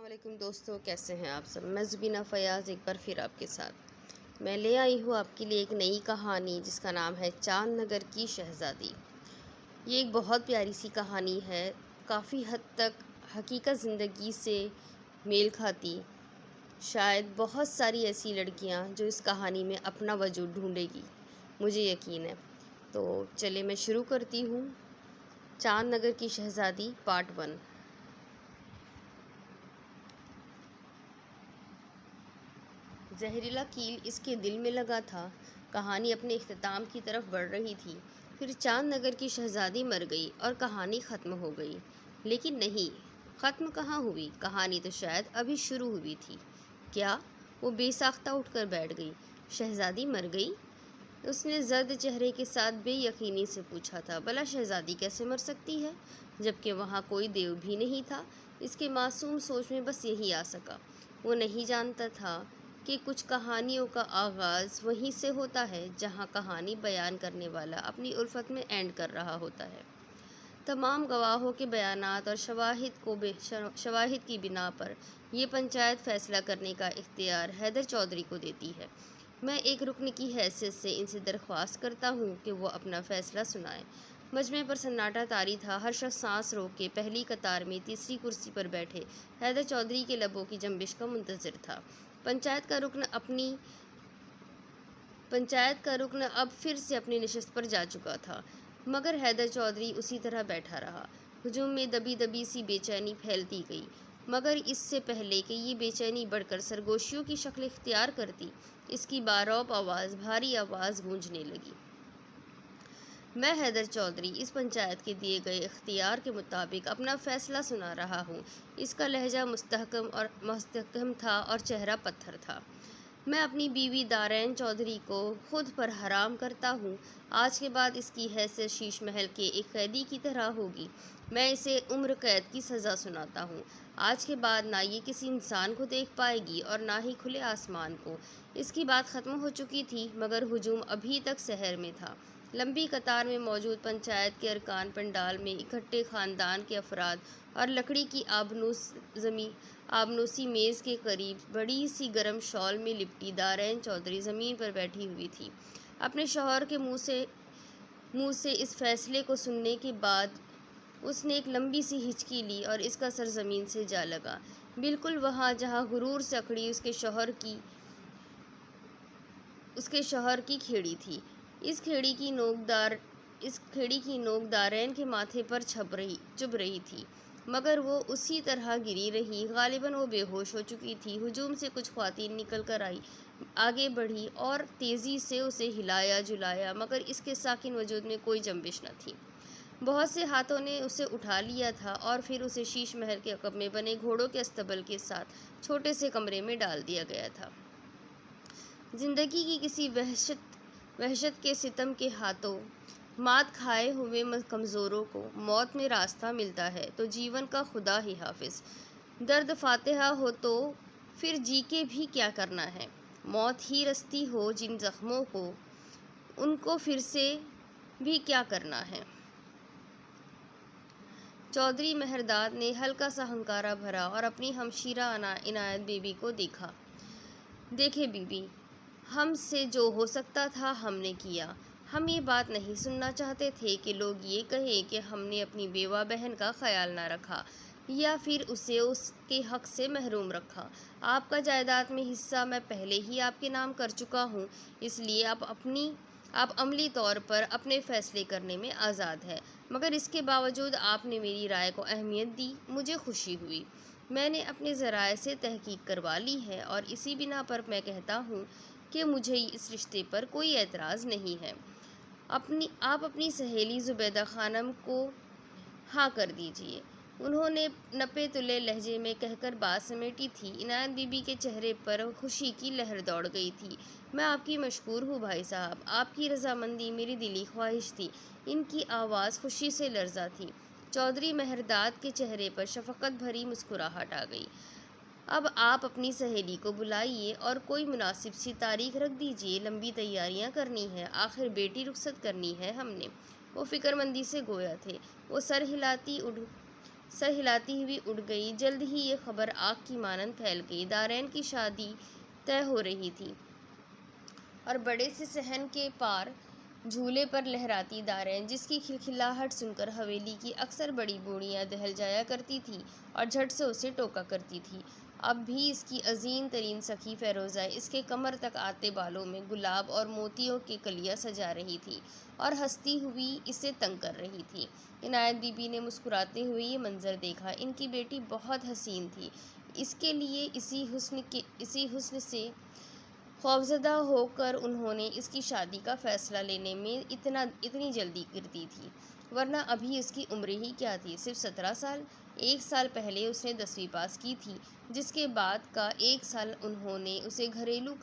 علیکم دوستو، کیسے ہیں آپ سب؟ میں زبینہ فیاض ایک بار پھر آپ کے ساتھ میں لے آئی ہوں آپ کے لیے ایک نئی کہانی جس کا نام ہے چاند نگر کی شہزادی۔ یہ ایک بہت پیاری سی کہانی ہے، کافی حد تک حقیقت زندگی سے میل کھاتی۔ شاید بہت ساری ایسی لڑکیاں جو اس کہانی میں اپنا وجود ڈھونڈے گی، مجھے یقین ہے۔ تو چلے میں شروع کرتی ہوں۔ چاند نگر کی شہزادی پارٹ 1۔ زہریلا کیل اس کے دل میں لگا تھا۔ کہانی اپنے اختتام کی طرف بڑھ رہی تھی۔ پھر چاند نگر کی شہزادی مر گئی اور کہانی ختم ہو گئی۔ لیکن نہیں، ختم کہاں ہوئی، کہانی تو شاید ابھی شروع ہوئی تھی۔ کیا؟ وہ بے ساختہ اٹھ کر بیٹھ گئی۔ شہزادی مر گئی؟ اس نے زرد چہرے کے ساتھ بے یقینی سے پوچھا تھا۔ بھلا شہزادی کیسے مر سکتی ہے جبکہ وہاں کوئی دیو بھی نہیں تھا؟ اس کے معصوم سوچ میں بس یہی آ سکا۔ وہ نہیں جانتا تھا کہ کچھ کہانیوں کا آغاز وہیں سے ہوتا ہے جہاں کہانی بیان کرنے والا اپنی الفت میں اینڈ کر رہا ہوتا ہے۔ تمام گواہوں کے بیانات اور شواہد کی بنا پر یہ پنچایت فیصلہ کرنے کا اختیار حیدر چودھری کو دیتی ہے۔ میں ایک رکن کی حیثیت سے ان سے درخواست کرتا ہوں کہ وہ اپنا فیصلہ سنائیں۔ مجمع پر سناٹا طاری تھا۔ ہر شخص سانس روک کے پہلی قطار میں تیسری کرسی پر بیٹھے حیدر چودھری کے لبوں کی جنبش کا منتظر تھا۔ پنچایت کا رکن اب پھر سے اپنی نشست پر جا چکا تھا، مگر حیدر چودھری اسی طرح بیٹھا رہا۔ ہجوم میں دبی دبی سی بے چینی پھیلتی گئی، مگر اس سے پہلے کہ یہ بے چینی بڑھ کر سرگوشیوں کی شکل اختیار کرتی، اس کی باروب آواز، بھاری آواز گونجنے لگی۔ میں حیدر چودھری اس پنچایت کے دیے گئے اختیار کے مطابق اپنا فیصلہ سنا رہا ہوں۔ اس کا لہجہ مستحکم تھا اور چہرہ پتھر تھا۔ میں اپنی بیوی دارین چودھری کو خود پر حرام کرتا ہوں۔ آج کے بعد اس کی حیثیت شیش محل کے ایک قیدی کی طرح ہوگی۔ میں اسے عمر قید کی سزا سناتا ہوں۔ آج کے بعد نہ یہ کسی انسان کو دیکھ پائے گی اور نہ ہی کھلے آسمان کو۔ اس کی بات ختم ہو چکی تھی، مگر ہجوم ابھی تک سحر میں تھا۔ لمبی قطار میں موجود پنچایت کے ارکان پنڈال میں اکٹھے خاندان کے افراد اور لکڑی کی آبنوسی میز کے قریب بڑی سی گرم شال میں لپٹی دارین چودھری زمین پر بیٹھی ہوئی تھی۔ اپنے شوہر کے منہ سے اس فیصلے کو سننے کے بعد اس نے ایک لمبی سی ہچکی لی اور اس کا سر زمین سے جا لگا، بالکل وہاں جہاں غرور سے اکڑی اس کے شوہر کی کھیڑی تھی۔ اس کھیڑی کی نوک دارین کے ماتھے پر چبھ رہی تھی، مگر وہ اسی طرح گری رہی۔ غالباً وہ بے ہوش ہو چکی تھی۔ ہجوم سے کچھ خواتین نکل کر آگے بڑھی اور تیزی سے اسے ہلایا جلایا، مگر اس کے ساکن وجود میں کوئی جنبش نہ تھی۔ بہت سے ہاتھوں نے اسے اٹھا لیا تھا اور پھر اسے شیش محل کے عقب میں بنے گھوڑوں کے استبل کے ساتھ چھوٹے سے کمرے میں ڈال دیا گیا تھا۔ زندگی کی کسی وحشت کے ستم کے ہاتھوں مات کھائے ہوئے کمزوروں کو موت میں راستہ ملتا ہے تو جیون کا خدا ہی حافظ۔ درد فاتحہ ہو تو پھر جی کے بھی کیا کرنا ہے۔ موت ہی رستی ہو جن زخموں کو، ان کو پھر سے بھی کیا کرنا ہے۔ چودھری مہرداد نے ہلکا سا ہنکارا بھرا اور اپنی ہمشیرہ عنایت بی بی کو دیکھا۔ دیکھیں بی بی، ہم سے جو ہو سکتا تھا ہم نے کیا۔ ہم یہ بات نہیں سننا چاہتے تھے کہ لوگ یہ کہیں کہ ہم نے اپنی بیوہ بہن کا خیال نہ رکھا یا پھر اسے اس کے حق سے محروم رکھا۔ آپ کا جائیداد میں حصہ میں پہلے ہی آپ کے نام کر چکا ہوں، اس لیے آپ عملی طور پر اپنے فیصلے کرنے میں آزاد ہیں، مگر اس کے باوجود آپ نے میری رائے کو اہمیت دی، مجھے خوشی ہوئی۔ میں نے اپنے ذرائع سے تحقیق کروا لی ہے اور اسی بنا پر میں کہتا ہوں کہ مجھے اس رشتے پر کوئی اعتراض نہیں ہے۔ آپ اپنی سہیلی زبیدہ خانم کو ہاں کر دیجیے، انہوں نے نپے تلے لہجے میں کہہ کر بات سمیٹی تھی۔ عنایت بی بی کے چہرے پر خوشی کی لہر دوڑ گئی تھی۔ میں آپ کی مشکور ہوں بھائی صاحب، آپ کی رضامندی میری دلی خواہش تھی۔ ان کی آواز خوشی سے لرزاں تھی۔ چودھری مہرداد کے چہرے پر شفقت بھری مسکراہٹ آ گئی۔ اب آپ اپنی سہیلی کو بلائیے اور کوئی مناسب سی تاریخ رکھ دیجیے، لمبی تیاریاں کرنی ہیں، آخر بیٹی رخصت کرنی ہے ہم نے۔ وہ فکر مندی سے گویا تھے۔ وہ سر ہلاتی سر ہلاتی ہوئی اٹھ گئی۔ جلد ہی یہ خبر آگ کی مانند پھیل گئی۔ دارین کی شادی طے ہو رہی تھی اور بڑے سے صحن کے پار جھولے پر لہراتی دارین، جس کی کھلکھلاہٹ سن کر حویلی کی اکثر بڑی بوڑھیاں دہل جایا کرتی تھیں اور جھٹ سے اسے ٹوکا کرتی تھیں، اب بھی اس کی عظیم ترین سخی فیروزہ اس کے کمر تک آتے بالوں میں گلاب اور موتیوں کے کلیاں سجا رہی تھی اور ہنستی ہوئی اسے تنگ کر رہی تھی۔ عنایت بی بی نے مسکراتے ہوئے یہ منظر دیکھا۔ ان کی بیٹی بہت حسین تھی، اس کے لیے اسی حسن سے خوفزدہ ہو کر انہوں نے اس کی شادی کا فیصلہ لینے میں اتنی جلدی کر دی تھی، ورنہ ابھی اس کی عمر ہی کیا تھی، صرف 17 سال۔ 1 سال پہلے اس نے 10ویں پاس کی تھی، جس کے بعد کا 1 سال انہوں نے اسے گھریلو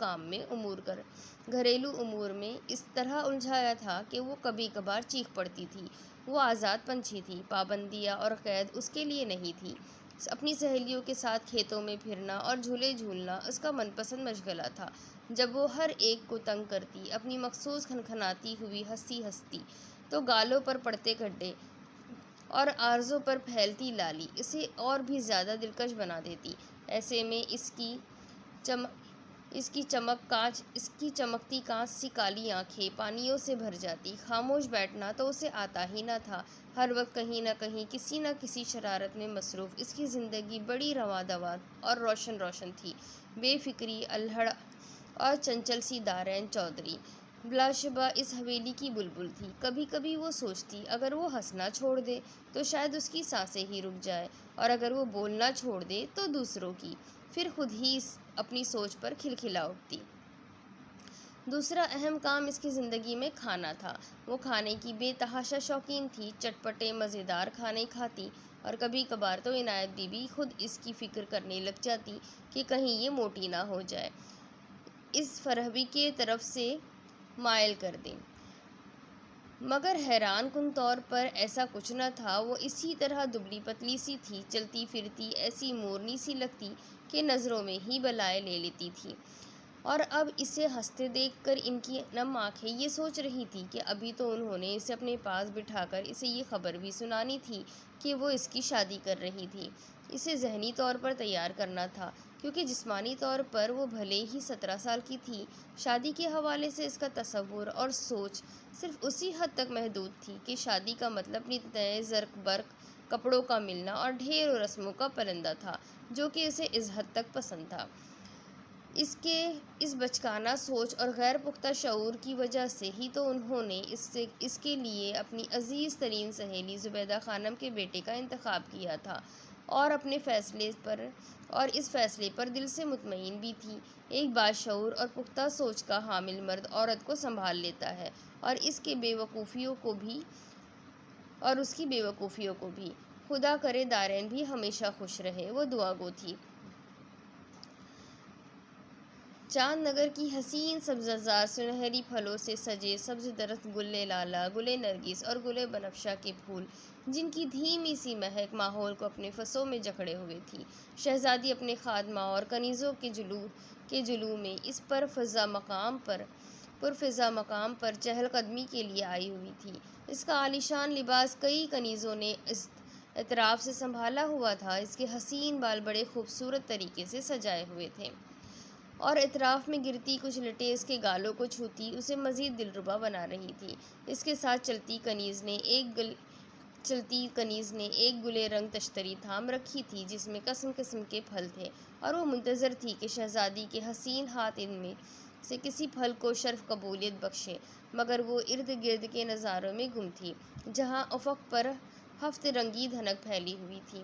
امور میں اس طرح الجھایا تھا کہ وہ کبھی کبھار چیخ پڑتی تھی۔ وہ آزاد پنچھی تھی، پابندیاں اور قید اس کے لیے نہیں تھی۔ اپنی سہیلیوں کے ساتھ کھیتوں میں پھرنا اور جھولے جھولنا اس کا من پسند مشغلہ تھا۔ جب وہ ہر ایک کو تنگ کرتی، اپنی مخصوص کھنکھناتی ہوئی ہنستی تو گالوں پر پڑتے گڈھے اور آرزوں پر پھیلتی لالی اسے اور بھی زیادہ دلکش بنا دیتی۔ ایسے میں اس کی چمکتی کانچ سی کالی آنکھیں پانیوں سے بھر جاتی۔ خاموش بیٹھنا تو اسے آتا ہی نہ تھا۔ ہر وقت کہیں نہ کہیں کسی نہ کسی شرارت میں مصروف اس کی زندگی بڑی رواں دواں اور روشن تھی۔ بے فکری، الہڑ اور چنچل سی دارین چودھری بلا شبہ اس حویلی کی بلبل تھی۔ کبھی کبھی وہ سوچتی اگر وہ ہنسنا چھوڑ دے تو شاید اس کی سانسیں ہی رک جائیں، اور اگر وہ بولنا چھوڑ دے تو دوسروں کی، پھر خود ہی اپنی سوچ پر کھلکھلا اٹھتی۔ دوسرا اہم کام اس کی زندگی میں کھانا تھا۔ وہ کھانے کی بے تحاشا شوقین تھی، چٹپٹے مزیدار کھانے کھاتی، اور کبھی کبھار تو عنایت بی بی خود اس کی فکر کرنے لگ جاتی کہ کہیں یہ موٹی نہ ہو جائے، اس فرہبی کی طرف سے مائل کر دیں۔ مگر حیران کن طور پر ایسا کچھ نہ تھا۔ وہ اسی طرح دبلی پتلی سی تھی، چلتی پھرتی ایسی مورنی سی لگتی کہ نظروں میں ہی بلائے لے لیتی تھی، اور اب اسے ہنستے دیکھ کر ان کی نم آنکھیں یہ سوچ رہی تھی کہ ابھی تو انہوں نے اسے اپنے پاس بٹھا کر اسے یہ خبر بھی سنانی تھی کہ وہ اس کی شادی کر رہی تھی۔ اسے ذہنی طور پر تیار کرنا تھا، کیونکہ جسمانی طور پر وہ بھلے ہی 17 سال کی تھی۔ شادی کے حوالے سے اس کا تصور اور سوچ صرف اسی حد تک محدود تھی کہ شادی کا مطلب نئے زرق برق کپڑوں کا ملنا اور ڈھیروں رسموں کا پرندہ تھا، جو کہ اسے اس حد تک پسند تھا۔ اس بچکانہ سوچ اور غیر پختہ شعور کی وجہ سے ہی تو انہوں نے اس کے لیے اپنی عزیز ترین سہیلی زبیدہ خانم کے بیٹے کا انتخاب کیا تھا، اور اس فیصلے پر دل سے مطمئن بھی تھی۔ ایک باشعور اور پختہ سوچ کا حامل مرد عورت کو سنبھال لیتا ہے، اور اس کی بے وقوفیوں کو بھی۔ خدا کرے دارین بھی ہمیشہ خوش رہے، وہ دعا گو تھی۔ چاند نگر کی حسین سبززار سنہری پھلوں سے سجے سبز درخت، گل لالا، گل نرگس اور گل بنفشہ کے پھول، جن کی دھیمی سی مہک ماحول کو اپنے فصوں میں جکڑے ہوئے تھی۔ شہزادی اپنے خادمہ اور کنیزوں کے جلوہ میں اس پرفضا مقام پر چہل قدمی کے لیے آئی ہوئی تھی۔ اس کا عالیشان لباس کئی کنیزوں نے اطراف سے سنبھالا ہوا تھا۔ اس کے حسین بال بڑے خوبصورت طریقے سے سجائے ہوئے تھے، اور اطراف میں گرتی کچھ لٹیں اس کے گالوں کو چھوتی اسے مزید دلربا بنا رہی تھی۔ اس کے ساتھ چلتی کنیز نے ایک گلے رنگ تشتری تھام رکھی تھی، جس میں قسم قسم کے پھل تھے، اور وہ منتظر تھی کہ شہزادی کے حسین ہاتھ ان میں سے کسی پھل کو شرف قبولیت بخشے، مگر وہ ارد گرد کے نظاروں میں گم تھی، جہاں افق پر ہفت رنگی دھنک پھیلی ہوئی تھی۔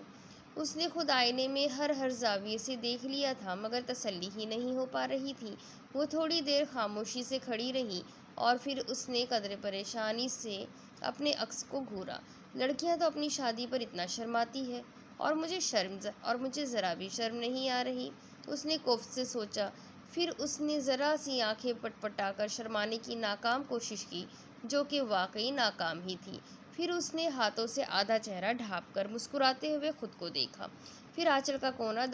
اس نے خود آئینے میں ہر زاویے سے دیکھ لیا تھا، مگر تسلی ہی نہیں ہو پا رہی تھی۔ وہ تھوڑی دیر خاموشی سے کھڑی رہی، اور پھر اس نے قدرے پریشانی سے اپنے عکس کو گھورا۔ لڑکیاں تو اپنی شادی پر اتنا شرماتی ہیں، اور مجھے ذرا بھی شرم نہیں آ رہی، اس نے کوفت سے سوچا۔ پھر اس نے ذرا سی آنکھیں پٹپٹا کر شرمانے کی ناکام کوشش کی، جو کہ واقعی ناکام ہی تھی۔ پھر اس نے ہاتھوں سے آدھا چہرہ ڈھانپ کر مسکراتے ہوئے خود کو دیکھا، پھر آنچل کا کونا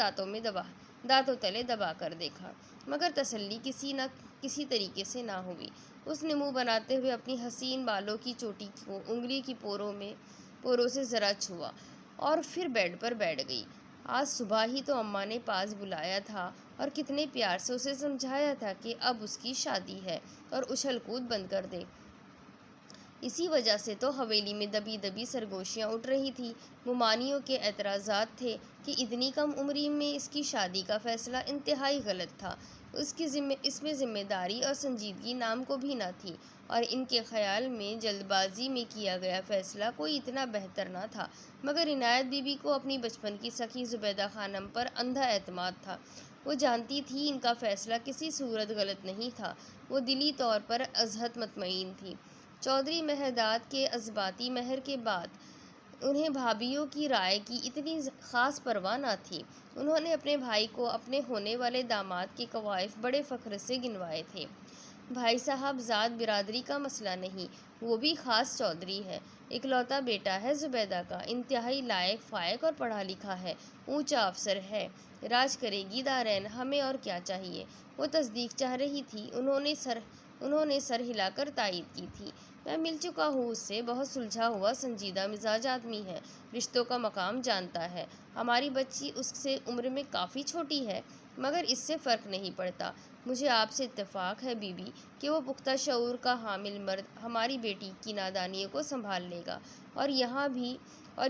دانتوں تلے دبا کر دیکھا، مگر تسلی کسی طریقے سے نہ ہوئی۔ اس نے منہ بناتے ہوئے اپنی حسین بالوں کی چوٹی کو انگلی کی پوروں سے ذرا چھوا، اور پھر بیڈ پر بیٹھ گئی۔ آج صبح ہی تو اماں نے پاس بلایا تھا اور کتنے پیار سے اسے سمجھایا تھا کہ اب اس کی شادی ہے اور اچھل کود بند کر دے۔ اسی وجہ سے تو حویلی میں دبی دبی سرگوشیاں اٹھ رہی تھی۔ ممانیوں کے اعتراضات تھے کہ اتنی کم عمری میں اس کی شادی کا فیصلہ انتہائی غلط تھا، اس میں ذمہ داری اور سنجیدگی نام کو بھی نہ تھی، اور ان کے خیال میں جلد بازی میں کیا گیا فیصلہ کوئی اتنا بہتر نہ تھا۔ مگر عنایت بی بی کو اپنی بچپن کی سخی زبیدہ خانم پر اندھا اعتماد تھا۔ وہ جانتی تھی ان کا فیصلہ کسی صورت غلط نہیں تھا۔ وہ دلی طور پر ازحد مطمئن تھی۔ چودھری مہرداد کے اثباتی مہر کے بعد انہیں بھابھیوں کی رائے کی اتنی خاص پرواہ نہ تھی۔ انہوں نے اپنے بھائی کو اپنے ہونے والے داماد کے کوائف بڑے فخر سے گنوائے تھے۔ بھائی صاحب ذات برادری کا مسئلہ نہیں، وہ بھی خاص چودھری ہے، اکلوتا بیٹا ہے زبیدہ کا، انتہائی لائق فائق اور پڑھا لکھا ہے، اونچا افسر ہے، راج کرے گی دارین، ہمیں اور کیا چاہیے۔ وہ تصدیق چاہ رہی تھی۔ انہوں نے سر ہلا کر تائید کی تھی۔ میں مل چکا ہوں اس سے، بہت سلجھا ہوا سنجیدہ مزاج آدمی ہے، رشتوں کا مقام جانتا ہے۔ ہماری بچی اس سے عمر میں کافی چھوٹی ہے، مگر اس سے فرق نہیں پڑتا۔ مجھے آپ سے اتفاق ہے بی بی کہ وہ پختہ شعور کا حامل مرد ہماری بیٹی کی نادانیوں کو سنبھال لے گا، اور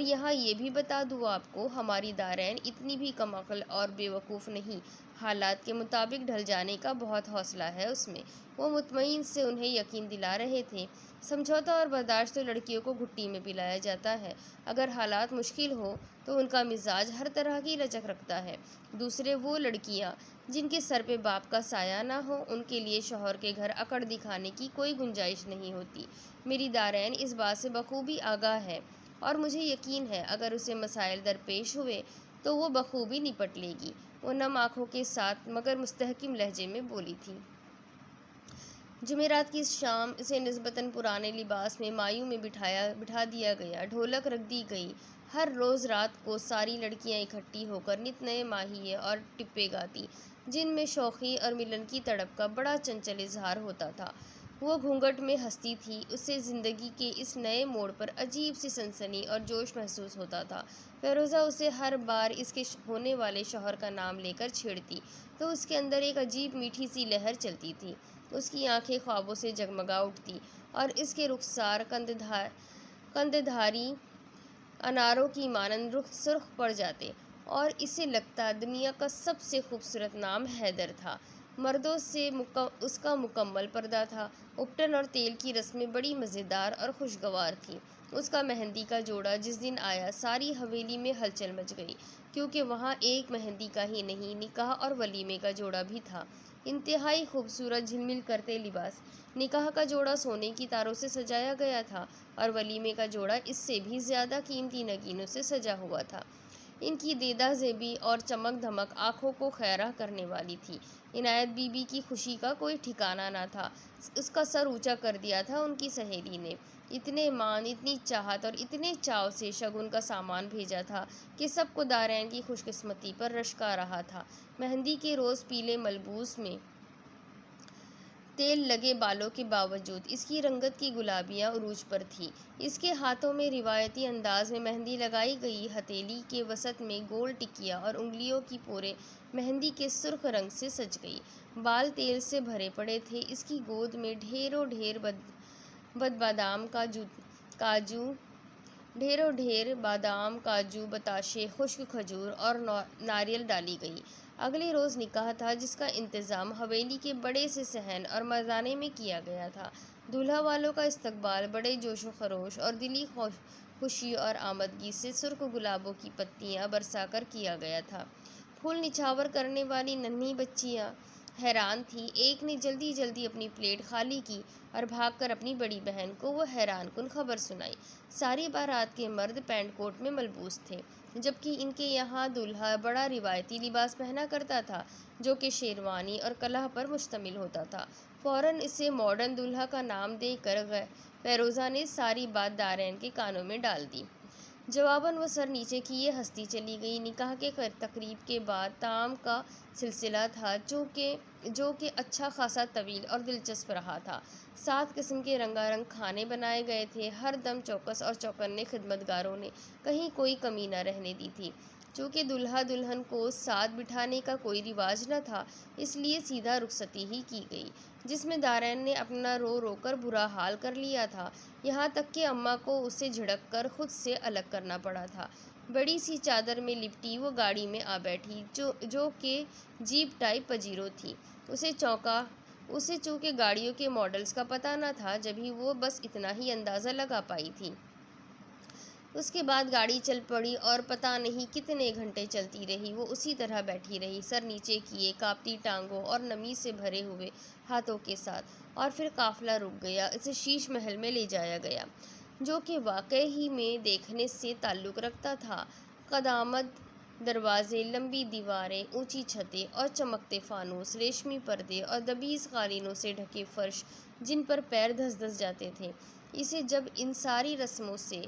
یہاں یہ بھی بتا دوں آپ کو، ہماری دارین اتنی بھی کم عقل اور بے وقوف نہیں، حالات کے مطابق ڈھل جانے کا بہت حوصلہ ہے اس میں۔ وہ مطمئن سے انہیں یقین دلا رہے تھے۔ سمجھوتا اور برداشت تو لڑکیوں کو گھٹی میں پلایا جاتا ہے، اگر حالات مشکل ہو تو ان کا مزاج ہر طرح کی لچک رکھتا ہے۔ دوسرے وہ لڑکیاں جن کے سر پہ باپ کا سایہ نہ ہو، ان کے لیے شوہر کے گھر اکڑ دکھانے کی کوئی گنجائش نہیں ہوتی۔ میری دارین اس بات سے بخوبی آگاہ ہے، اور مجھے یقین ہے اگر اسے مسائل درپیش ہوئے تو وہ بخوبی نپٹ لے گی۔ وہ نم آنکھوں کے ساتھ مگر مستحکم لہجے میں بولی تھی۔ جمعرات کی شام اسے نسبتاً پرانے لباس میں مایوں میں بٹھا دیا گیا، ڈھولک رکھ دی گئی۔ ہر روز رات کو ساری لڑکیاں اکٹھی ہو کر نت نئے ماہیے اور ٹپے گاتی، جن میں شوخی اور ملن کی تڑپ کا بڑا چنچل اظہار ہوتا تھا۔ وہ گھونگھٹ میں ہنستی تھی۔ اسے زندگی کے اس نئے موڑ پر عجیب سی سنسنی اور جوش محسوس ہوتا تھا۔ فیروزہ اسے ہر بار اس کے ہونے والے شوہر کا نام لے کر چھیڑتی تو اس کے اندر ایک عجیب میٹھی سی لہر چلتی تھی۔ اس کی آنکھیں خوابوں سے جگمگا اٹھتی اور اس کے رخسار قندھاری اناروں کی مانند سرخ پڑ جاتے، اور اسے لگتا دنیا کا سب سے خوبصورت نام حیدر تھا۔ مردوں سے اس کا مکمل پردہ تھا۔ اپٹن اور تیل کی رسمیں بڑی مزیدار اور خوشگوار تھیں۔ اس کا مہندی کا جوڑا جس دن آیا، ساری حویلی میں ہلچل مچ گئی، کیونکہ وہاں ایک مہندی کا ہی نہیں، نکاح اور ولیمے کا جوڑا بھی تھا۔ انتہائی خوبصورت جھلمل کرتے لباس۔ نکاح کا جوڑا سونے کی تاروں سے سجایا گیا تھا، اور ولیمے کا جوڑا اس سے بھی زیادہ قیمتی نگینوں سے سجا ہوا تھا۔ ان کی دیدہ زیبی اور چمک دھمک آنکھوں کو خیرہ کرنے والی تھی۔ عنایت بی بی کی خوشی کا کوئی ٹھکانہ نہ تھا۔ اس کا سر اونچا کر دیا تھا ان کی سہیلی نے۔ اتنے مان، اتنی چاہت اور اتنے چاو سے شگن کا سامان بھیجا تھا کہ سب کو دارین کی خوش قسمتی پر رشک آ رہا تھا۔ مہندی کے روز پیلے ملبوس میں تیل لگے بالوں کے باوجود اس کی رنگت کی گلابیاں عروج پر تھیں۔ اس کے ہاتھوں میں روایتی انداز میں مہندی لگائی گئی، ہتھیلی کے وسط میں گول ٹکیا اور انگلیوں کی پورے مہندی کے سرخ رنگ سے سج گئی۔ بال تیل سے بھرے پڑے تھے۔ اس کی گود میں ڈھیروں ڈھیر بادام، کاجو، بتاشے، خشک کھجور اور ناریل ڈالی گئی۔ اگلے روز نکاح تھا، جس کا انتظام حویلی کے بڑے سے صحن اور مردانے میں کیا گیا تھا۔ دولہا والوں کا استقبال بڑے جوش و خروش اور دلی خوشی اور آمدگی سے سرخ گلابوں کی پتیاں برسا کر کیا گیا تھا۔ پھول نچھاور کرنے والی ننھی بچیاں حیران تھیں۔ ایک نے جلدی جلدی اپنی پلیٹ خالی کی اور بھاگ کر اپنی بڑی بہن کو وہ حیران کن خبر سنائی۔ ساری بارات کے مرد پینٹ کوٹ میں ملبوس تھے، جبکہ ان کے یہاں دولہا بڑا روایتی لباس پہنا کرتا تھا، جو کہ شیروانی اور کلہ پر مشتمل ہوتا تھا۔ فوراً اسے ماڈرن دولہا کا نام دے کر فیروزہ نے ساری بات دارین کے کانوں میں ڈال دی۔ جواباً وہ سر نیچے کیے ہنستی چلی گئی۔ نکاح کے تقریب کے بعد طعام کا سلسلہ تھا جو کہ اچھا خاصا طویل اور دلچسپ رہا تھا۔ 7 قسم کے رنگا رنگ کھانے بنائے گئے تھے۔ ہر دم چوکس اور چوکنے خدمتگاروں نے کہیں کوئی کمی نہ رہنے دی تھی۔ چونکہ دولہا دلہن کو ساتھ بٹھانے کا کوئی رواج نہ تھا، اس لیے سیدھا رخصتی ہی کی گئی، جس میں دارین نے اپنا رو رو کر برا حال کر لیا تھا، یہاں تک کہ اماں کو اسے جھڑک کر خود سے الگ کرنا پڑا تھا۔ بڑی سی چادر میں لپٹی وہ گاڑی میں آ بیٹھی جو کہ جیپ ٹائپ پجیرو تھی۔ اسے چونکہ گاڑیوں کے ماڈلز کا پتہ نہ تھا، جبھی وہ بس اتنا ہی اندازہ لگا پائی تھی۔ اس کے بعد گاڑی چل پڑی اور پتہ نہیں کتنے گھنٹے چلتی رہی۔ وہ اسی طرح بیٹھی رہی، سر نیچے کیے، کانپتی ٹانگوں اور نمی سے بھرے ہوئے ہاتھوں کے ساتھ، اور پھر قافلہ رک گیا۔ اسے شیش محل میں لے جایا گیا، جو کہ واقعے ہی میں دیکھنے سے تعلق رکھتا تھا۔ قدامت دروازے، لمبی دیواریں، اونچی چھتیں اور چمکتے فانوس، ریشمی پردے اور دبیز قالینوں سے ڈھکے فرش جن پر پیر دھس دھس جاتے تھے۔ اسے جب ان ساری رسموں سے،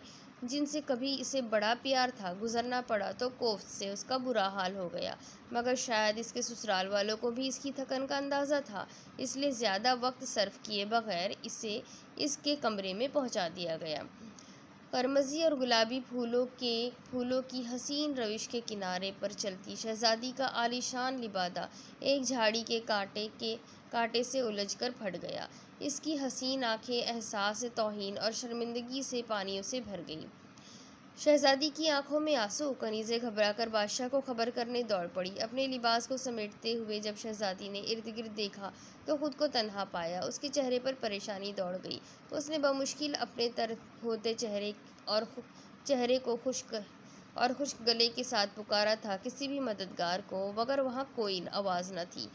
جن سے کبھی اسے بڑا پیار تھا، گزرنا پڑا تو کوفت سے اس کا برا حال ہو گیا، مگر شاید اس کے سسرال والوں کو بھی اس کی تھکن کا اندازہ تھا، اس لیے زیادہ وقت صرف کیے بغیر اسے اس کے کمرے میں پہنچا دیا گیا۔ قرمزی اور گلابی پھولوں کی حسین روش کے کنارے پر چلتی شہزادی کا عالیشان لبادہ ایک جھاڑی کے کانٹے سے الجھ کر پھٹ گیا۔ اس کی حسین آنکھیں احساس توہین اور شرمندگی سے پانیوں سے بھر گئیں۔ شہزادی کی آنکھوں میں آنسو۔ کنیزیں گھبرا کر بادشاہ کو خبر کرنے دوڑ پڑی۔ اپنے لباس کو سمیٹتے ہوئے جب شہزادی نے ارد گرد دیکھا تو خود کو تنہا پایا۔ اس کے چہرے پر پریشانی دوڑ گئی۔ اس نے بمشکل اپنے تر ہوتے چہرے کو خشک گلے کے ساتھ پکارا تھا کسی بھی مددگار کو، مگر وہاں کوئی آواز نہ تھی۔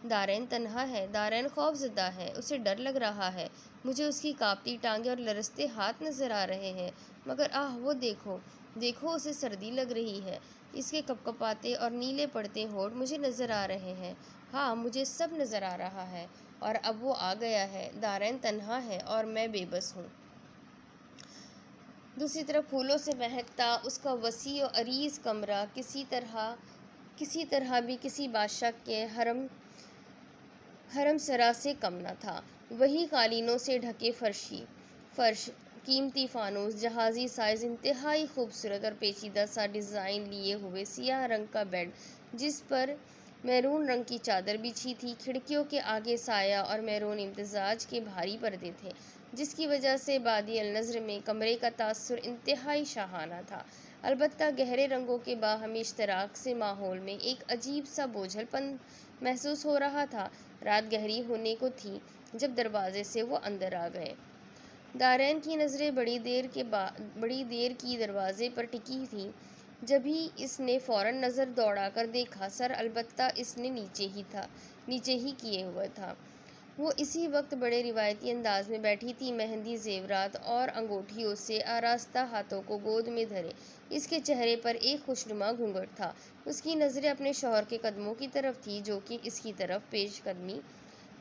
دارین تنہا ہے، دارین خوف زدہ ہے، اسے ڈر لگ رہا ہے، مجھے اس کی کانپتی ٹانگیں اور لرزتے ہاتھ نظر آ رہے ہیں، مگر وہ دیکھو اسے سردی لگ رہی ہے، اس کے کپکپاتے اور نیلے پڑتے ہونٹ مجھے نظر آ رہے ہیں، ہاں مجھے سب نظر آ رہا ہے، اور اب وہ آ گیا ہے۔ دارین تنہا ہے اور میں بے بس ہوں۔ دوسری طرف پھولوں سے مہکتا اس کا وسیع و عریض کمرہ کسی طرح بھی کسی بادشاہ کے حرم سرا سے کم نہ تھا۔ وہی قالینوں سے ڈھکے فرش، قیمتی فانوس، جہازی سائز انتہائی خوبصورت اور پیچیدہ سا ڈیزائن لیے ہوئے سیاہ رنگ کا بیڈ جس پر میرون رنگ کی چادر بچھی تھی، کھڑکیوں کے آگے سایہ اور میرون امتزاج کے بھاری پردے تھے، جس کی وجہ سے بادی النظر میں کمرے کا تاثر انتہائی شاہانہ تھا۔ البتہ گہرے رنگوں کے باہمی اشتراک سے ماحول میں ایک عجیب سا بوجھل پن محسوس ہو رہا تھا۔ رات گہری ہونے کو تھی جب دروازے سے وہ اندر آ گئے۔ دارین کی نظریں بڑی دیر کی دروازے پر ٹکی تھیں، جبھی اس نے فوراً نظر دوڑا کر دیکھا، سر البتہ اس نے نیچے ہی کیے ہوا تھا۔ وہ اسی وقت بڑے روایتی انداز میں بیٹھی تھی، مہندی زیورات اور انگوٹھیوں سے آراستہ ہاتھوں کو گود میں دھرے، اس کے چہرے پر ایک خوشنما گھونگھٹ تھا۔ اس کی نظریں اپنے شوہر کے قدموں کی طرف تھیں، جو کہ اس کی طرف پیش قدمی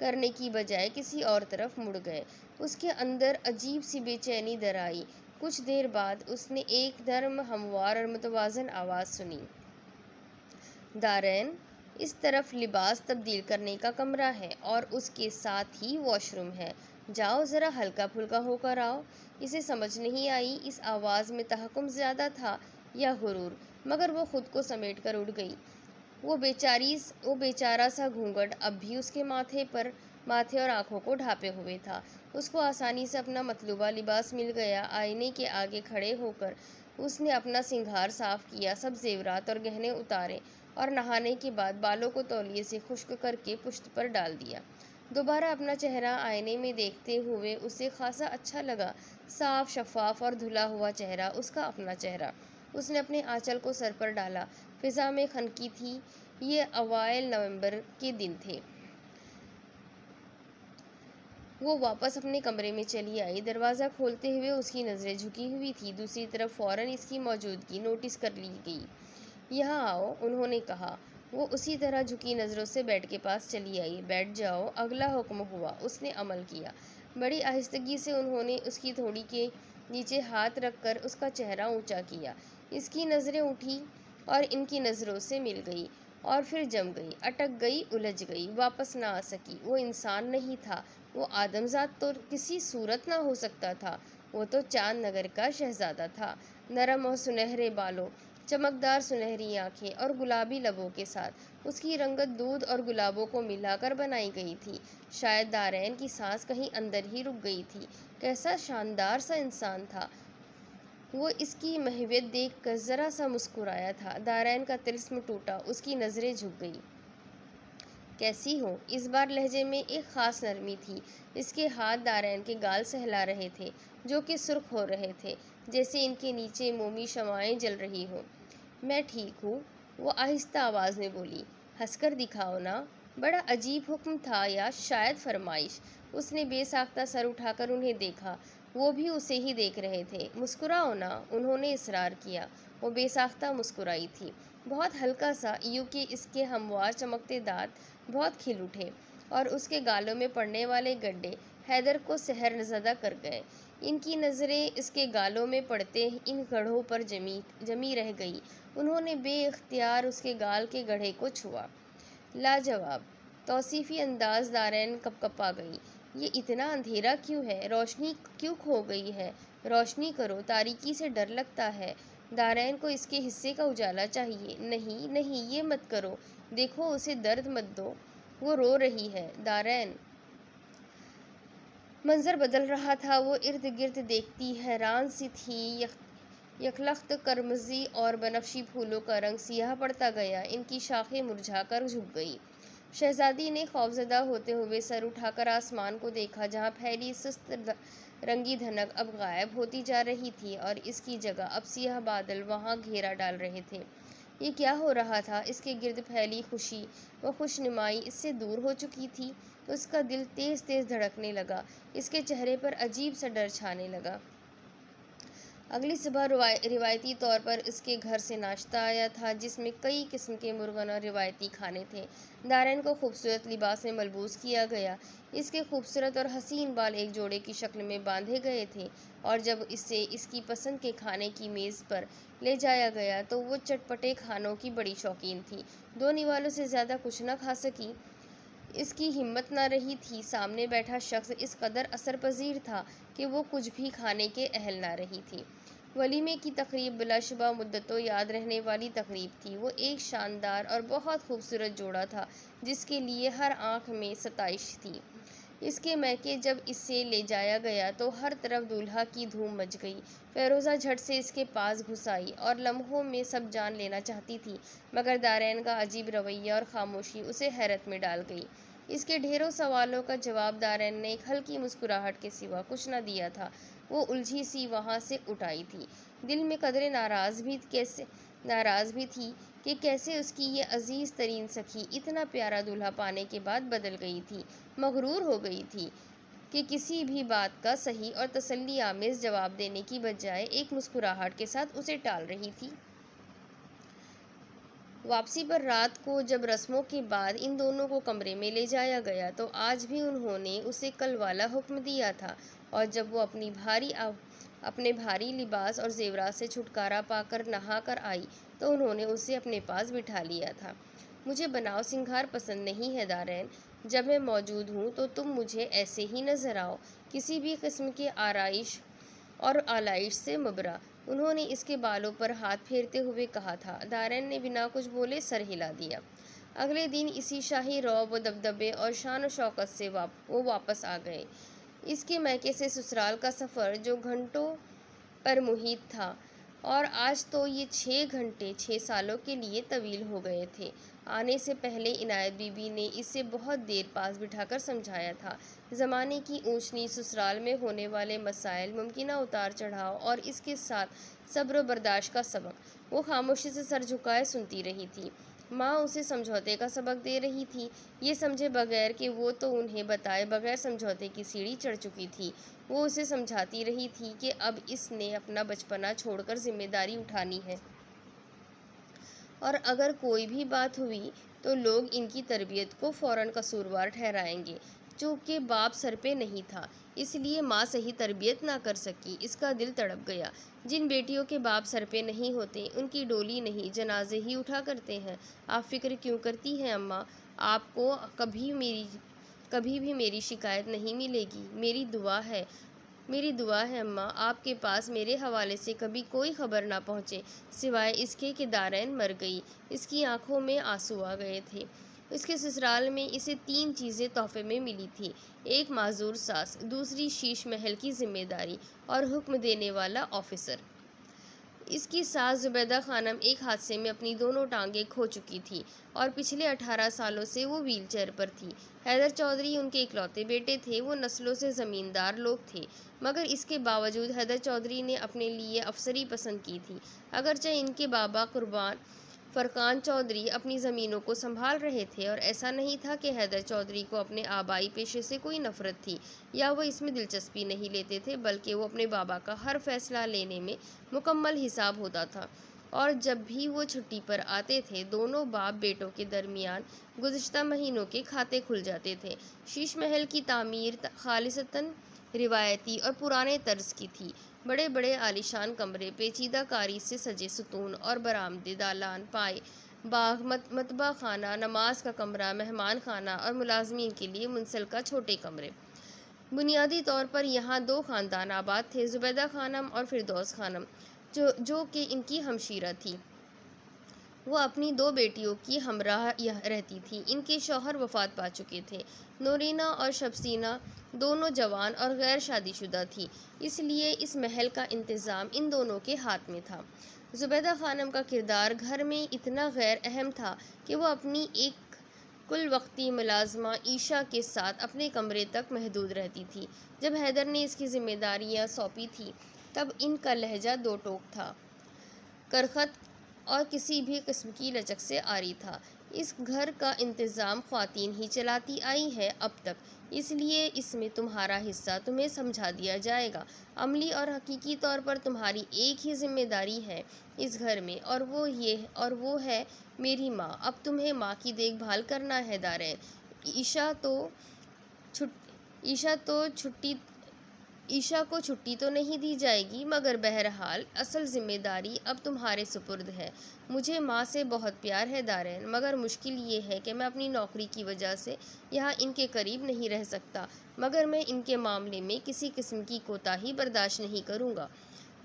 کرنے کی بجائے کسی اور طرف مڑ گئے۔ اس کے اندر عجیب سی بے چینی در آئی۔ کچھ دیر بعد اس نے ایک نرم، ہموار اور متوازن آواز سنی، دارین، اس طرف لباس تبدیل کرنے کا کمرہ ہے اور اس کے ساتھ ہی واش روم ہے، جاؤ ذرا ہلکا پھلکا ہو کر آؤ۔ اسے سمجھ نہیں آئی اس آواز میں تحکم زیادہ تھا یا غرور، مگر وہ خود کو سمیٹ کر اٹھ گئی۔ وہ بیچارہ سا گھونگھٹ اب بھی اس کے ماتھے اور آنکھوں کو ڈھانپے ہوئے تھا۔ اس کو آسانی سے اپنا مطلوبہ لباس مل گیا۔ آئینے کے آگے کھڑے ہو کر اس نے اپنا سنگھار صاف کیا، سب زیورات اور گہنے اتارے، اور نہانے کے بعد بالوں کو تولیے سے خشک کر کے پشت پر ڈال دیا۔ دوبارہ اپنا چہرہ آئینے میں دیکھتے ہوئے اسے خاصا اچھا لگا، صاف، شفاف اور دھلا ہوا چہرہ، اس کا اپنا چہرہ۔ اس نے اپنے آنچل کو سر پر ڈالا، فضا میں خنکی تھی۔ یہ اوائل نومبر کے دن تھے۔ وہ واپس اپنے کمرے میں چلی آئی۔ دروازہ کھولتے ہوئے اس کی نظریں جھکی ہوئی تھیں۔ دوسری طرف فوراً اس کی موجودگی نوٹس کر لی گئی۔ یہاں آؤ، انہوں نے کہا۔ وہ اسی طرح جھکی نظروں سے بیڈ کے پاس چلی آئی۔ بیٹھ جاؤ، اگلا حکم ہوا۔ اس نے عمل کیا۔ بڑی آہستگی سے انہوں نے اس کی تھوڑی کے نیچے ہاتھ رکھ کر اس کا چہرہ اونچا کیا۔ اس کی نظریں اٹھی اور ان کی نظروں سے مل گئی اور پھر جم گئی، اٹک گئی، الجھ گئی، واپس نہ آ سکی۔ وہ انسان نہیں تھا، وہ آدمزاد تو کسی صورت نہ ہو سکتا تھا، وہ تو چاند نگر کا شہزادہ تھا، نرم اور سنہرے بالوں، چمکدار سنہری آنکھیں اور گلابی لبوں کے ساتھ۔ اس کی رنگت دودھ اور گلابوں کو ملا کر بنائی گئی تھی۔ شاید دارین کی سانس کہیں اندر ہی رک گئی تھی۔ کیسا شاندار سا انسان تھا! وہ اس کی محویت دیکھ کر ذرا سا مسکرایا تھا۔ دارین کا طلسم ٹوٹا، اس کی نظریں جھک گئی۔ کیسی ہو؟ اس بار لہجے میں ایک خاص نرمی تھی۔ اس کے ہاتھ دارین کے گال سہلا رہے تھے، جو کہ سرخ ہو رہے تھے، جیسے ان کے نیچے مومی شمعیں جل رہی ہوں۔ میں ٹھیک ہوں، وہ آہستہ آواز میں بولی۔ ہنس کر دکھاؤ نا۔ بڑا عجیب حکم تھا یا شاید فرمائش۔ اس نے بے ساختہ سر اٹھا کر انہیں دیکھا۔ وہ بھی اسے ہی دیکھ رہے تھے۔ مسکراؤ نا، انہوں نے اصرار کیا۔ وہ بے ساختہ مسکرائی تھی، بہت ہلکا سا، یوں کہ اس کے ہموار چمکتے دانت بہت کھل اٹھے اور اس کے گالوں میں پڑنے والے گڈھے حیدر کو سحر زدہ کر گئے۔ ان کی نظریں اس کے گالوں میں پڑتے ان گڑھوں پر جمی رہ گئی۔ انہوں نے بے اختیار اس کے گال کے گڑھے کو چھوا۔ لاجواب! توصیفی انداز دارین کپکپا گئی۔ یہ اتنا اندھیرا کیوں ہے؟ روشنی کیوں کھو گئی ہے؟ روشنی کرو، تاریکی سے ڈر لگتا ہے۔ دارین کو اس کے حصے کا اجالا چاہیے۔ نہیں نہیں، یہ مت کرو، دیکھو اسے درد مت دو، وہ رو رہی ہے۔ دارین! منظر بدل رہا تھا۔ وہ ارد گرد دیکھتی حیران سی تھی۔ یکلخت قرمزی اور بنفشی پھولوں کا رنگ سیاہ پڑتا گیا، ان کی شاخیں مرجھا کر جھک گئی۔ شہزادی نے خوفزدہ ہوتے ہوئے سر اٹھا کر آسمان کو دیکھا، جہاں پھیلی سست رنگی دھنک اب غائب ہوتی جا رہی تھی اور اس کی جگہ اب سیاہ بادل وہاں گھیرا ڈال رہے تھے۔ یہ کیا ہو رہا تھا؟ اس کے گرد پھیلی خوشی و خوشنمائی اس سے دور ہو چکی تھی۔ اس کا دل تیز تیز دھڑکنے لگا، اس کے چہرے پر عجیب سا ڈر چھانے لگا۔ اگلی صبح روایتی طور پر اس کے گھر سے ناشتہ آیا تھا، جس میں کئی قسم کے مرغن اور روایتی کھانے تھے۔ دارین کو خوبصورت لباس میں ملبوس کیا گیا۔ اس کے خوبصورت اور حسین بال ایک جوڑے کی شکل میں باندھے گئے تھے اور جب اسے اس کی پسند کے کھانے کی میز پر لے جایا گیا تو وہ چٹپٹے کھانوں کی بڑی شوقین تھی۔ 2 نوالوں سے زیادہ کچھ نہ کھا سکی۔ اس کی ہمت نہ رہی تھی۔ سامنے بیٹھا شخص اس قدر اثر پذیر تھا کہ وہ کچھ بھی کھانے کے اہل نہ رہی تھی۔ ولیمے کی تقریب بلا شبہ مدتوں یاد رہنے والی تقریب تھی۔ وہ ایک شاندار اور بہت خوبصورت جوڑا تھا، جس کے لیے ہر آنکھ میں ستائش تھی۔ اس کے میکے جب اسے لے جایا گیا تو ہر طرف دولہا کی دھوم مچ گئی۔ فیروزہ جھٹ سے اس کے پاس گھس آئی اور لمحوں میں سب جان لینا چاہتی تھی، مگر دارین کا عجیب رویہ اور خاموشی اسے حیرت میں ڈال گئی۔ اس کے ڈھیروں سوالوں کا جواب دارین نے ایک ہلکی مسکراہٹ کے سوا کچھ نہ دیا تھا۔ وہ الجھی سی وہاں سے اٹھ آئی تھی، دل میں قدرے ناراض بھی تھی کہ کیسے اس کی یہ عزیز ترین سکھی اتنا پیارا دولہا پانے کے بعد بدل گئی تھی، مغرور ہو گئی تھی کہ کسی بھی بات کا صحیح اور تسلی آمیز جواب دینے کی بجائے ایک مسکراہٹ کے ساتھ اسے ٹال رہی تھی۔ واپسی پر رات کو جب رسموں کے بعد ان دونوں کو کمرے میں لے جایا گیا تو آج بھی انہوں نے اسے کل والا حکم دیا تھا، اور جب وہ اپنے بھاری لباس اور زیورات سے چھٹکارا پا کر نہا کر آئی تو انہوں نے اسے اپنے پاس بٹھا لیا تھا۔ مجھے بناؤ سنگھار پسند نہیں ہے دارین، جب میں موجود ہوں تو تم مجھے ایسے ہی نظر آؤ، کسی بھی قسم کے آرائش اور آلائش سے مبرا۔ انہوں نے اس کے بالوں پر ہاتھ پھیرتے ہوئے کہا تھا۔ دارین نے بنا کچھ بولے سر ہلا دیا۔ اگلے دن اسی شاہی رعب و دبدبے اور شان و شوکت سے وہ واپس آ گئے۔ اس کے میکے سے سسرال کا سفر جو گھنٹوں پر محیط تھا، اور آج تو یہ 6 گھنٹے 6 سالوں کے لیے طویل ہو گئے تھے۔ آنے سے پہلے عنایت بی بی نے اسے بہت دیر پاس بٹھا کر سمجھایا تھا، زمانے کی اونچ نیچ، سسرال میں ہونے والے مسائل، ممکنہ اتار چڑھاؤ اور اس کے ساتھ صبر و برداشت کا سبق۔ وہ خاموشی سے سر جھکائے سنتی رہی تھی۔ ماں اسے سمجھوتے کا سبق دے رہی تھی، یہ سمجھے بغیر کہ وہ تو انہیں بتائے بغیر سمجھوتے کی سیڑھی چڑھ چکی تھی۔ وہ اسے سمجھاتی رہی تھی کہ اب اس نے اپنا بچپنا چھوڑ کر ذمہ داری اٹھانی ہے، اور اگر کوئی بھی بات ہوئی تو لوگ ان کی تربیت کو فوراً قصوروار ٹھہرائیں گے۔ جو کہ باپ سر پہ نہیں تھا، اس لیے ماں صحیح تربیت نہ کر سکی۔ اس کا دل تڑپ گیا۔ جن بیٹیوں کے باپ سر پہ نہیں ہوتے ان کی ڈولی نہیں، جنازے ہی اٹھا کرتے ہیں۔ آپ فکر کیوں کرتی ہیں اماں؟ آپ کو کبھی بھی میری شکایت نہیں ملے گی۔ میری دعا ہے اماں، آپ کے پاس میرے حوالے سے کبھی کوئی خبر نہ پہنچے، سوائے اس کے کہ دارین مر گئی۔ اس کی آنکھوں میں آنسو آ گئے تھے۔ اس کے سسرال میں اسے 3 چیزیں تحفے میں ملی تھیں، ایک معذور ساس، دوسری شیش محل کی ذمہ داری اور حکم دینے والا آفیسر۔ اس کی ساس زبیدہ خانم ایک حادثے میں اپنی دونوں ٹانگیں کھو چکی تھی اور پچھلے 18 سالوں سے وہ ویل چیئر پر تھی۔ حیدر چودھری ان کے اکلوتے بیٹے تھے۔ وہ نسلوں سے زمیندار لوگ تھے، مگر اس کے باوجود حیدر چودھری نے اپنے لیے افسری پسند کی تھی۔ اگرچہ ان کے بابا فرقان چودھری اپنی زمینوں کو سنبھال رہے تھے، اور ایسا نہیں تھا کہ حیدر چودھری کو اپنے آبائی پیشے سے کوئی نفرت تھی یا وہ اس میں دلچسپی نہیں لیتے تھے، بلکہ وہ اپنے بابا کا ہر فیصلہ لینے میں مکمل حساب ہوتا تھا، اور جب بھی وہ چھٹی پر آتے تھے دونوں باپ بیٹوں کے درمیان گزشتہ مہینوں کے کھاتے کھل جاتے تھے۔ شیش محل کی تعمیر خالصتاً روایتی اور پرانے طرز کی تھی۔ بڑے بڑے عالیشان کمرے، پیچیدہ کاری سے سجے ستون اور برآمدے، دالان، پائے باغ، مطبخ خانہ، نماز کا کمرہ، مہمان خانہ اور ملازمین کے لیے منسلکہ چھوٹے کمرے۔ بنیادی طور پر یہاں 2 خاندان آباد تھے، زبیدہ خانم اور فردوس خانم، جو کہ ان کی ہمشیرہ تھی۔ وہ اپنی 2 بیٹیوں کی ہمراہ رہتی تھی۔ ان کے شوہر وفات پا چکے تھے۔ نورینا اور شمسینہ دونوں جوان اور غیر شادی شدہ تھیں، اس لیے اس محل کا انتظام ان دونوں کے ہاتھ میں تھا۔ زبیدہ خانم کا کردار گھر میں اتنا غیر اہم تھا کہ وہ اپنی ایک کل وقتی ملازمہ عائشہ کے ساتھ اپنے کمرے تک محدود رہتی تھی۔ جب حیدر نے اس کی ذمہ داریاں سونپی تھیں تب ان کا لہجہ 2 ٹوک تھا، کرخت اور کسی بھی قسم کی لچک سے عاری تھا۔ اس گھر کا انتظام خواتین ہی چلاتی آئی ہیں اب تک، اس لیے اس میں تمہارا حصہ تمہیں سمجھا دیا جائے گا۔ عملی اور حقیقی طور پر تمہاری ایک ہی ذمہ داری ہے اس گھر میں، اور وہ ہے میری ماں۔ اب تمہیں ماں کی دیکھ بھال کرنا ہے دارین۔ عائشہ کو چھٹی تو نہیں دی جائے گی، مگر بہرحال اصل ذمہ داری اب تمہارے سپرد ہے۔ مجھے ماں سے بہت پیار ہے دارین، مگر مشکل یہ ہے کہ میں اپنی نوکری کی وجہ سے یہاں ان کے قریب نہیں رہ سکتا، مگر میں ان کے معاملے میں کسی قسم کی کوتاہی برداشت نہیں کروں گا۔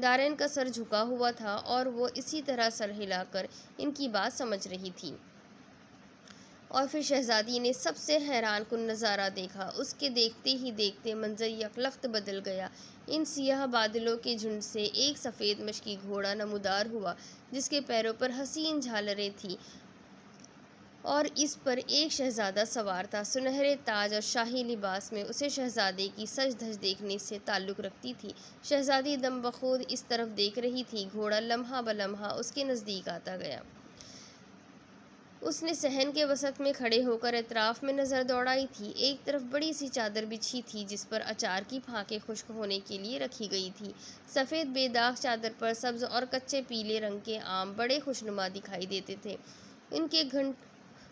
دارین کا سر جھکا ہوا تھا اور وہ اسی طرح سر ہلا کر ان کی بات سمجھ رہی تھی۔ اور پھر شہزادی نے سب سے حیران کن نظارہ دیکھا۔ اس کے دیکھتے ہی دیکھتے منظر یکلخت بدل گیا۔ ان سیاہ بادلوں کے جھنڈ سے ایک سفید مشکی گھوڑا نمودار ہوا، جس کے پیروں پر حسین جھالریں تھیں، اور اس پر ایک شہزادہ سوار تھا۔ سنہرے تاج اور شاہی لباس میں اسے شہزادے کی سج دھج دیکھنے سے تعلق رکھتی تھی۔ شہزادی دم بخود اس طرف دیکھ رہی تھی۔ گھوڑا لمحہ بلمحہ اس کے نزدیک آتا گیا۔ اس نے صحن کے وسط میں کھڑے ہو کر اطراف میں نظر دوڑائی تھی۔ ایک طرف بڑی سی چادر بچھی تھی جس پر اچار کی پھانکیں خشک ہونے کے لیے رکھی گئی تھی۔ سفید بے داغ چادر پر سبز اور کچے پیلے رنگ کے آم بڑے خوشنما دکھائی دیتے تھے۔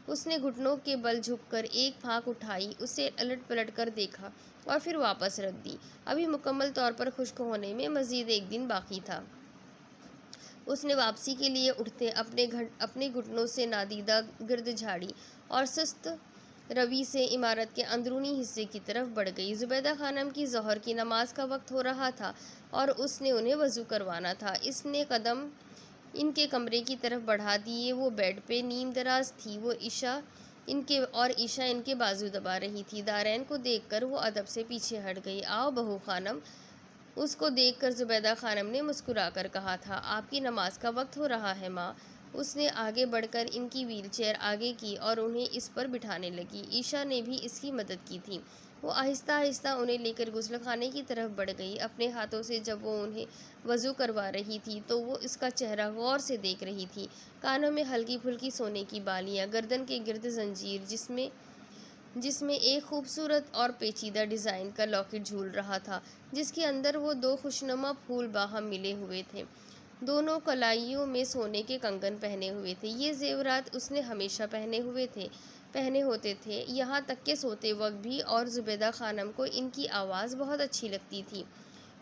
اس نے گھٹنوں کے بل جھک کر ایک پھانک اٹھائی، اسے الٹ پلٹ کر دیکھا اور پھر واپس رکھ دی۔ ابھی مکمل طور پر خشک ہونے میں مزید 1 دن باقی تھا۔ اس نے واپسی کے لیے اٹھتے اپنے گھٹنوں سے نادیدہ گرد جھاڑی اور سست روی سے عمارت کے اندرونی حصے کی طرف بڑھ گئی۔ زبیدہ خانم کی ظہر کی نماز کا وقت ہو رہا تھا اور اس نے انہیں وضو کروانا تھا۔ اس نے قدم ان کے کمرے کی طرف بڑھا دیے۔ وہ بیڈ پہ نیم دراز تھی، عائشہ ان کے بازو دبا رہی تھی۔ دارین کو دیکھ کر وہ ادب سے پیچھے ہٹ گئی۔ آؤ بہو خانم۔ اس کو دیکھ کر زبیدہ خانم نے مسکرا کر کہا تھا، آپ کی نماز کا وقت ہو رہا ہے ماں۔ اس نے آگے بڑھ کر ان کی ویل چیئر آگے کی اور انہیں اس پر بٹھانے لگی۔ عائشہ نے بھی اس کی مدد کی تھی۔ وہ آہستہ آہستہ انہیں لے کر غسل خانے کی طرف بڑھ گئی۔ اپنے ہاتھوں سے جب وہ انہیں وضو کروا رہی تھی تو وہ اس کا چہرہ غور سے دیکھ رہی تھی۔ کانوں میں ہلکی پھلکی سونے کی بالیاں، گردن کے گرد زنجیر جس میں ایک خوبصورت اور پیچیدہ ڈیزائن کا لاکٹ جھول رہا تھا، جس کے اندر وہ 2 خوشنما پھول باہم ملے ہوئے تھے۔ دونوں کلائیوں میں سونے کے کنگن پہنے ہوئے تھے۔ یہ زیورات اس نے ہمیشہ پہنے ہوتے تھے، یہاں تک کہ سوتے وقت بھی، اور زبیدہ خانم کو ان کی آواز بہت اچھی لگتی تھی۔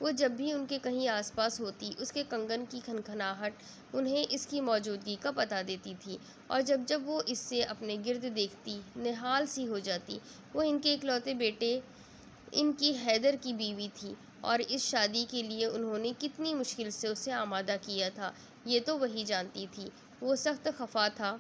وہ جب بھی ان کے کہیں آس پاس ہوتی، اس کے کنگن کی کھنکھناہٹ انہیں اس کی موجودگی کا پتہ دیتی تھی، اور جب جب وہ اس سے اپنے گرد دیکھتی، نہال سی ہو جاتی۔ وہ ان کے اکلوتے بیٹے ان کی حیدر کی بیوی تھی، اور اس شادی کے لیے انہوں نے کتنی مشکل سے اسے آمادہ کیا تھا، یہ تو وہی جانتی تھی۔ وہ سخت خفا تھا،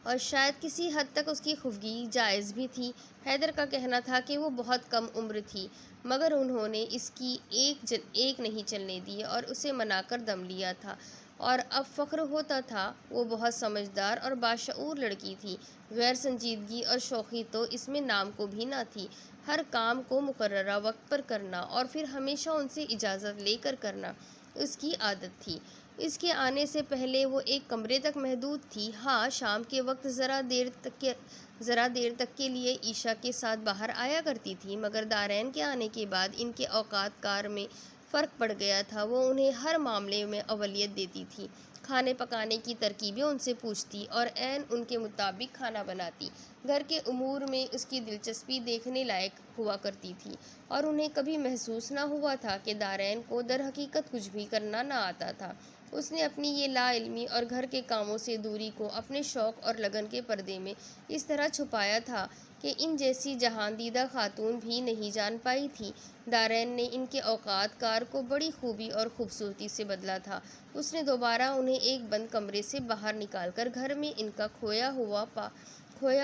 اور شاید کسی حد تک اس کی خفگی جائز بھی تھی۔ حیدر کا کہنا تھا کہ وہ بہت کم عمر تھی، مگر انہوں نے اس کی ایک نہیں چلنے دی اور اسے منا کر دم لیا تھا، اور اب فخر ہوتا تھا۔ وہ بہت سمجھدار اور باشعور لڑکی تھی۔ غیر سنجیدگی اور شوخی تو اس میں نام کو بھی نہ تھی۔ ہر کام کو مقررہ وقت پر کرنا، اور پھر ہمیشہ ان سے اجازت لے کر کرنا اس کی عادت تھی۔ اس کے آنے سے پہلے وہ ایک کمرے تک محدود تھی۔ ہاں، شام کے وقت ذرا دیر تک کے لیے عشاء کے ساتھ باہر آیا کرتی تھی، مگر دارین کے آنے کے بعد ان کے اوقات کار میں فرق پڑ گیا تھا۔ وہ انہیں ہر معاملے میں اولویت دیتی تھی، کھانے پکانے کی ترکیبیں ان سے پوچھتی اور عین ان کے مطابق کھانا بناتی۔ گھر کے امور میں اس کی دلچسپی دیکھنے لائق ہوا کرتی تھی، اور انہیں کبھی محسوس نہ ہوا تھا کہ دارین کو در حقیقت کچھ بھی کرنا نہ آتا تھا۔ اس نے اپنی یہ لا علمی اور گھر کے کاموں سے دوری کو اپنے شوق اور لگن کے پردے میں اس طرح چھپایا تھا کہ ان جیسی جہان دیدہ خاتون بھی نہیں جان پائی تھی۔ دارین نے ان کے اوقات کار کو بڑی خوبی اور خوبصورتی سے بدلا تھا۔ اس نے دوبارہ انہیں ایک بند کمرے سے باہر نکال کر گھر میں ان کا کھویا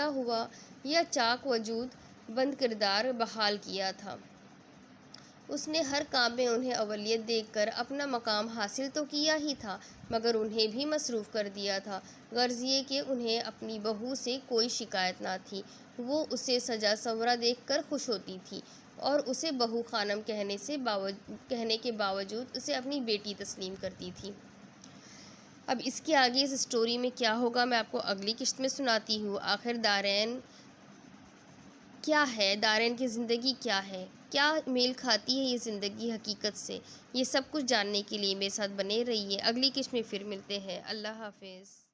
ہوا یا چاک وجود بند کردار بحال کیا تھا۔ اس نے ہر کام میں انہیں اولویت دے کر اپنا مقام حاصل تو کیا ہی تھا، مگر انہیں بھی مصروف کر دیا تھا۔ غرض یہ کہ انہیں اپنی بہو سے کوئی شکایت نہ تھی۔ وہ اسے سجا سنورا دیکھ کر خوش ہوتی تھی، اور اسے بہو خانم کہنے کے باوجود اسے اپنی بیٹی تسلیم کرتی تھی۔ اب اس کے آگے اس سٹوری میں کیا ہوگا، میں آپ کو اگلی قسط میں سناتی ہوں۔ آخر دارین کیا ہے، دارین کی زندگی کیا ہے، کیا میل کھاتی ہے یہ زندگی حقیقت سے، یہ سب کچھ جاننے کے لیے میرے ساتھ بنے رہیے۔ اگلی قسط میں پھر ملتے ہیں۔ اللہ حافظ۔